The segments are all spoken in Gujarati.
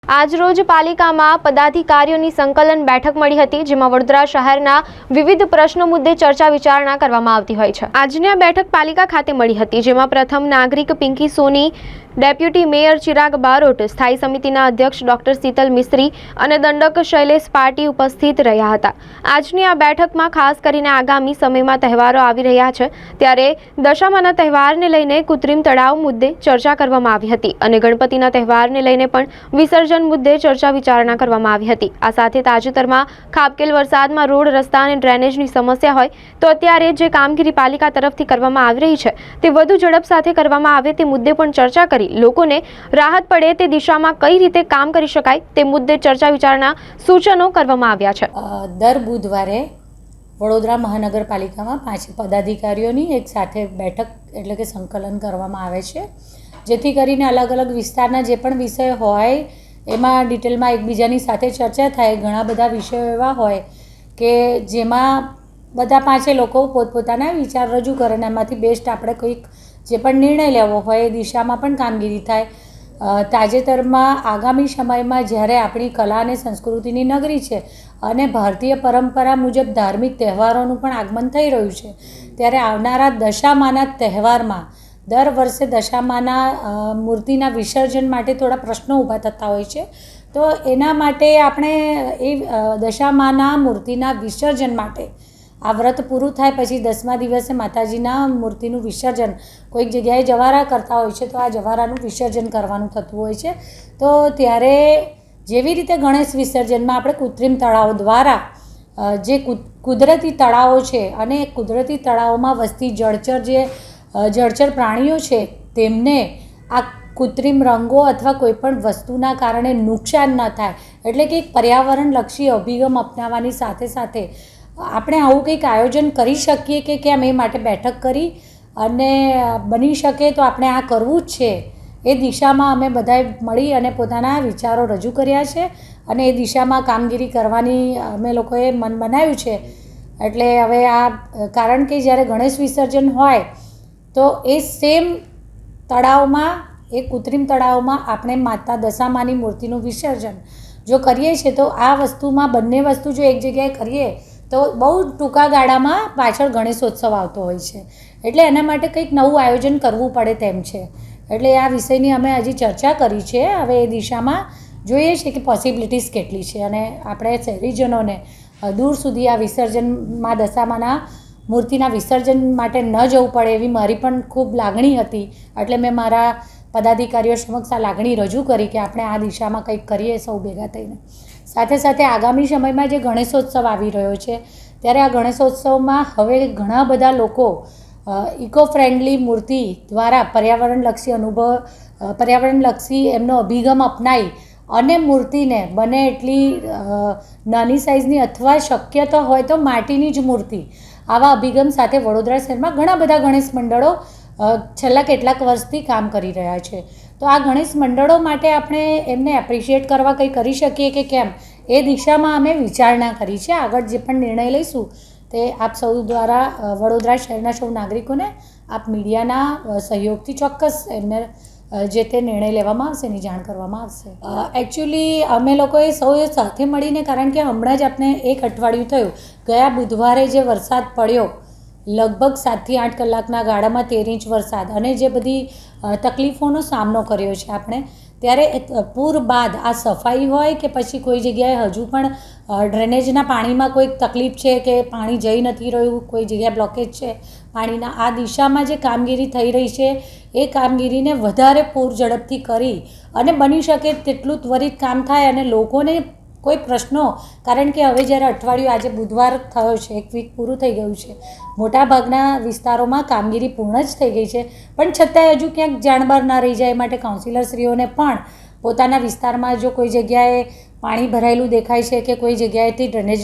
આજરોજ પાલિકામાં પદાધિકારીઓની સંકલન બેઠક મળી હતી, જેમાં વડોદરા શહેરના વિવિધ પ્રશ્નો મુદ્દે ચર્ચા વિચારણા કરવામાં આવતી હોય છે। આજની આ બેઠક પાલિકા ખાતે મળી હતી, જેમાં પ્રથમ નાગરિક પિંકી સોની, ડેપ્યુટી મેયર ચિરાગ બારોટ, સ્થાયી સમિતિના અધ્યક્ષ ડોક્ટર શીતલ મિસ્ત્રી અને દંડક શૈલેષ પાટી ઉપસ્થિત રહ્યા હતા। આજની આ બેઠકમાં ખાસ કરીને આગામી સમયમાં તહેવારો આવી રહ્યા છે, ત્યારે દશામાના તહેવારને લઈને કૃત્રિમ તળાવ મુદ્દે ચર્ચા કરવામાં આવી હતી અને ગણપતિના તહેવારને લઈને પણ વિસર્જન મુદ્દે ચર્ચા વિચારણા કરવામાં આવી હતી। આ સાથે તાજેતરમાં ખાબકેલ વરસાદમાં રોડ, રસ્તા અને ડ્રેનેજની સમસ્યા હોય તો અત્યારે જે કામગીરી પાલિકા તરફથી કરવામાં આવી રહી છે તે વધુ ઝડપ સાથે કરવામાં આવે તે મુદ્દે પણ ચર્ચા કરી લોકોને રાહત પડે તે દિશામાં કઈ રીતે કામ કરી શકાય તે મુદ્દે ચર્ચા વિચારણા સૂચનો કરવામાં આવ્યા છે। દર બુધવારે વડોદરા મહાનગરપાલિકામાં 5 પદાધિકારીઓની એક સાથે બેઠક એટલે કે સંકલન કરવામાં આવે છે, જેથી કરીને અલગ અલગ વિસ્તારના જે પણ વિષય હોય એમાં ડિટેલમાં એકબીજાની સાથે ચર્ચા થાય। ઘણા બધા વિષયો એવા હોય કે જેમાં બધા 5 લોકો પોતપોતાના વિચાર રજૂ કરે અને એમાંથી બેસ્ટ આપણે કોઈક જે પણ નિર્ણય લેવો હોય એ દિશામાં પણ કામગીરી થાય। તાજેતરમાં આગામી સમયમાં જ્યારે આપણી કલા અને સંસ્કૃતિની નગરી છે અને ભારતીય પરંપરા મુજબ ધાર્મિક તહેવારોનું પણ આગમન થઈ રહ્યું છે, ત્યારે આવનારા દશામાના તહેવારમાં દર વર્ષે દશામાના મૂર્તિના વિસર્જન માટે થોડા પ્રશ્નો ઊભા થતા હોય છે। તો એના માટે આપણે એ દશામાના મૂર્તિના વિસર્જન માટે આ વ્રત પૂરું થાય પછી 10મા દિવસે માતાજીના મૂર્તિનું વિસર્જન કોઈક જગ્યાએ જવારા કરતા હોય છે, તો આ જવારાનું વિસર્જન કરવાનું થતું હોય છે। તો ત્યારે જેવી રીતે ગણેશ વિસર્જનમાં આપણે કૃત્રિમ તળાવ દ્વારા જે કુદરતી તળાવો છે અને કુદરતી તળાવોમાં વસતી જળચર પ્રાણીઓ છે તેમને આ કૃત્રિમ રંગો અથવા કોઈપણ વસ્તુના કારણે નુકસાન ન થાય એટલે કે એક પર્યાવરણલક્ષી અભિગમ અપનાવવાની સાથે સાથે આપણે આવું કંઈક આયોજન કરી શકીએ કે કેમ એ માટે બેઠક કરી અને બની શકે તો આપણે આ કરવું જ છે એ દિશામાં અમે બધાએ મળી અને પોતાના વિચારો રજૂ કર્યા છે અને એ દિશામાં કામગીરી કરવાની અમે લોકોએ મન બનાવ્યું છે। એટલે હવે આ કારણ કે જ્યારે ગણેશ વિસર્જન હોય તો એ સેમ તળાવમાં એ કૃત્રિમ તળાવમાં આપણે માતા દશામાની મૂર્તિનું વિસર્જન જો કરીએ છીએ તો આ વસ્તુમાં બંને વસ્તુ જો એક જગ્યાએ કરીએ તો બહુ ટૂંકા ગાળામાં પાછળ ગણેશોત્સવ આવતો હોય છે, એટલે એના માટે કંઈક નવું આયોજન કરવું પડે તેમ છે। એટલે આ વિષયની અમે હજી ચર્ચા કરી છે, હવે એ દિશામાં જોઈએ છે કે પોસિબિલિટીઝ કેટલી છે અને આપણે શહેરીજનોને દૂર સુધી આ વિસર્જનમાં દશામાના મૂર્તિના વિસર્જન માટે ન જવું પડે એવી મારી પણ ખૂબ લાગણી હતી, એટલે મેં મારા પદાધિકારીઓ સમક્ષ આ લાગણી રજૂ કરી કે આપણે આ દિશામાં કંઈક કરીએ સૌ ભેગા થઈને। સાથે સાથે આગામી સમયમાં જે ગણેશોત્સવ આવી રહ્યો છે ત્યારે આ ગણેશોત્સવમાં હવે ઘણા બધા લોકો ઇકો ફ્રેન્ડલી મૂર્તિ દ્વારા પર્યાવરણલક્ષી એમનો અભિગમ અપનાવી અને મૂર્તિને બને એટલી નાની સાઇઝની અથવા શક્યતા હોય તો માટીની જ મૂર્તિ આવા અભિગમ સાથે વડોદરા શહેરમાં ઘણા બધા ગણેશ મંડળો છેલ્લા કેટલાક વર્ષથી કામ કરી રહ્યા છે। તો આ ગણેશ મંડળો માટે આપણે એમને એપ્રિશિએટ કરવા કંઈ કરી શકીએ કે કેમ એ દિશામાં અમે વિચારણા કરી છે। આગળ જે પણ નિર્ણય લઈશું તે આપ સૌ દ્વારા વડોદરા શહેરના સૌ નાગરિકોને આપ મીડિયાના સહયોગથી ચોક્કસ એમને જે તે નિર્ણય લેવામાં આવશે એની જાણ કરવામાં આવશે। એકચ્યુઅલી અમે લોકોએ સૌએ સાથે મળીને, કારણ કે હમણાં જ આપણે 1 અઠવાડિયું થયું, ગયા બુધવારે જે વરસાદ પડ્યો લગભગ 7 થી 8 કલાકના ગાળામાં 13 ઇંચ વરસાદ અને જે બધી તકલીફોનો સામનો કર્યો છે આપણે, ત્યારે પૂર બાદ આ સફાઈ હોય કે પછી કોઈ જગ્યાએ હજુ પણ ડ્રેનેજના પાણીમાં કોઈક તકલીફ છે કે પાણી જઈ નથી રહ્યું, કોઈ જગ્યાએ બ્લોકેજ છે પાણીના, આ દિશામાં જે કામગીરી થઈ રહી છે એ કામગીરીને વધારે પૂર ઝડપથી કરી અને બની શકે તેટલું ત્વરિત કામ થાય અને લોકોને કોઈ પ્રશ્નો, કારણ કે હવે જ્યારે અઠવાડિયું આજે બુધવાર થયો છે, 1 વીક પૂરું થઈ ગયું છે, મોટાભાગના વિસ્તારોમાં કામગીરી પૂર્ણ જ થઈ ગઈ છે, પણ છતાંય હજુ ક્યાંક જાણબાર ના રહી જાય માટે કાઉન્સિલરશ્રીઓને પણ પોતાના વિસ્તારમાં જો કોઈ જગ્યાએ પાણી ભરાયેલું દેખાય છે કે કોઈ જગ્યાએથી ડ્રેનેજ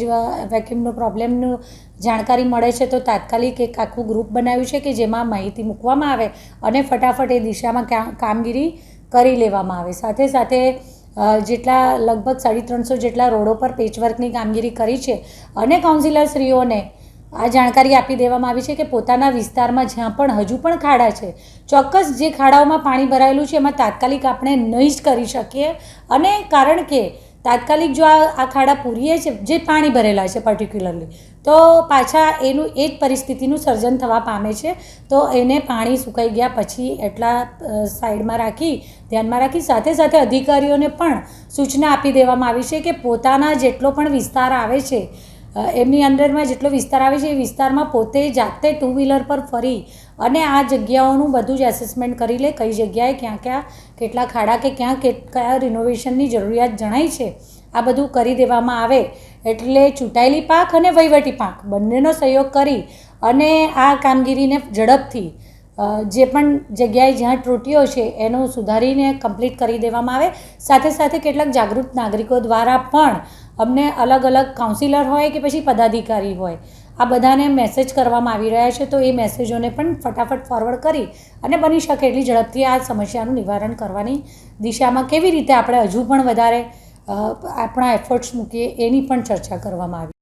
વેક્યુમનો પ્રોબ્લેમનું જાણકારી મળે છે તો તાત્કાલિક એક આખું ગ્રુપ બનાવ્યું છે કે જેમાં માહિતી મૂકવામાં આવે અને ફટાફટ એ દિશામાં કામગીરી કરી લેવામાં આવે। સાથે સાથે જેટલા લગભગ 350 જેટલા રોડો પર પેચવર્કની કામગીરી કરી છે અને કાઉન્સિલરશ્રીઓને આ જાણકારી આપી દેવામાં આવી છે કે પોતાના વિસ્તારમાં જ્યાં પણ હજુ પણ ખાડા છે, ચોક્કસ જે ખાડાઓમાં પાણી ભરાયેલું છે એમાં તાત્કાલિક આપણે નહીં જ કરી શકીએ. અને કારણ કે તાત્કાલિક જો આ ખાડા પૂરીએ છે, જે પાણી ભરેલા છે પર્ટિક્યુલરલી, તો પાછા એનું એ જ પરિસ્થિતિનું સર્જન થવા પામે છે. તો એને પાણી સુકાઈ ગયા પછી એટલા સાઈડમાં રાખી, ધ્યાનમાં રાખી, સાથે સાથે અધિકારીઓને પણ સૂચના આપી દેવામાં આવી છે કે પોતાના જેટલો પણ વિસ્તાર આવે છે, એમની અંદરમાં જેટલો વિસ્તાર આવે છે એ વિસ્તારમાં પોતે જાતે 2 વ્હીલર પર ફરી અને આ જગ્યાઓનું બધું જ એસેસમેન્ટ કરી લે, કઈ જગ્યાએ ક્યાં ક્યાં કેટલા ખાડા કે કયા રિનોવેશનની જરૂરિયાત જણાય છે, આ બધું કરી દેવામાં આવે. એટલે ચૂંટાયેલી પાંખ અને વહીવટી પાંખ બંનેનો સહયોગ કરી અને આ કામગીરીને ઝડપથી જે પણ જગ્યાએ જ્યાં ત્રુટીઓ છે એનું સુધારીને કમ્પ્લીટ કરી દેવામાં આવે. સાથે સાથે કેટલાક જાગૃત નાગરિકો દ્વારા પણ અમને અલગ અલગ કાઉન્સિલર હોય કે પછી પદાધિકારી હોય, આ બધાને મેસેજ કરવામાં આવી રહ્યા છે. તો એ મેસેજોને પણ ફટાફટ ફોરવર્ડ કરી અને બની શકે એટલી ઝડપથી આ સમસ્યાનું નિવારણ કરવાની દિશામાં કેવી રીતે આપણે હજુ પણ વધારે આપણા એફર્ટ્સ મૂકીએ એની પણ ચર્ચા કરવામાં આવી.